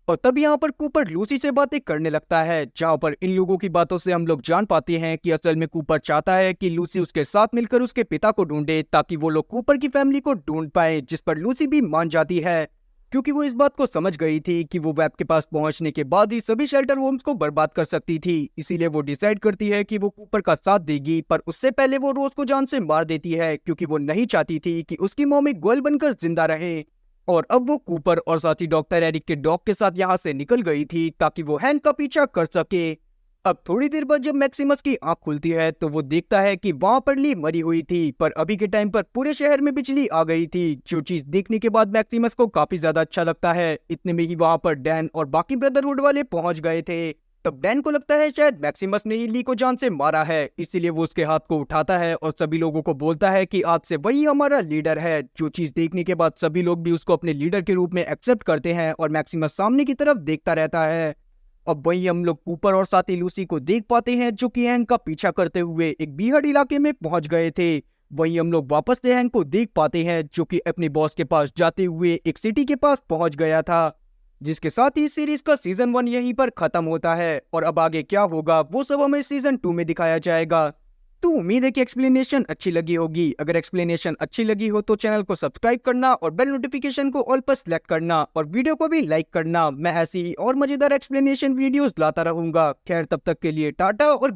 और तब यहाँ पर कूपर लूसी से बातें करने लगता है, जहाँ पर इन लोगों की बातों से हम लोग जान पाते हैं कि असल में कूपर चाहता है कि लूसी उसके साथ मिलकर उसके पिता को ढूंढे, ताकि वो लोग कूपर की फैमिली को ढूंढ पाए, जिस पर लूसी भी मान जाती है, क्योंकि वो इस बात को समझ गई थी कि वो वेब के पास पहुंचने के बाद ही सभी शेल्टर होम्स को बर्बाद कर सकती थी। इसीलिए वो डिसाइड करती है कि वो कूपर का साथ देगी, पर उससे पहले वो रोज को जान से मार देती है, क्योंकि वो नहीं चाहती थी कि उसकी मॉम एक गोल बनकर जिंदा रहे। और अब वो कूपर और साथ ही डॉक्टर एरिक के डॉग के साथ यहाँ से निकल गई थी, ताकि वो हैंक का पीछा कर सके। अब थोड़ी देर बाद जब मैक्सिमस की आंख खुलती है तो वो देखता है कि वहां पर ली मरी हुई थी, पर अभी के टाइम पर पूरे शहर में बिजली आ गई थी। जो चीज देखने के बाद मैक्सिमस को काफी ज्यादा अच्छा लगता है। इतने में ही वहां पर डैन और बाकी ब्रदरहुड वाले पहुंच गए थे। तब डैन को लगता है शायद मैक्सिमस ने ही ली को जान से मारा है, इसीलिए वो उसके हाथ को उठाता है और सभी लोगों को बोलता है कि आज से वही हमारा लीडर है। जो चीज देखने के बाद सभी लोग भी उसको अपने लीडर के रूप में एक्सेप्ट करते हैं और मैक्सिमस सामने की तरफ देखता रहता है। अब वही हम लोग कूपर और साथी लूसी को देख पाते हैं, जो कि हैंक का पीछा करते हुए एक बीहड़ इलाके में पहुंच गए थे। वही हम लोग वापस से हैंक को देख पाते हैं, जो कि अपने बॉस के पास जाते हुए एक सिटी के पास पहुंच गया था। जिसके साथ ही सीरीज का सीजन 1 यहीं पर खत्म होता है, और अब आगे क्या होगा वो सब हमें सीजन 2 में दिखाया जाएगा। तो उम्मीद है कि एक्सप्लेनेशन अच्छी लगी होगी। अगर एक्सप्लेनेशन अच्छी लगी हो तो चैनल को सब्सक्राइब करना और बेल नोटिफिकेशन को ऑल पर सिलेक्ट करना, और वीडियो को भी लाइक करना। मैं ऐसी ही और मजेदार एक्सप्लेनेशन वीडियोस लाता रहूंगा। खैर, तब तक के लिए टाटा और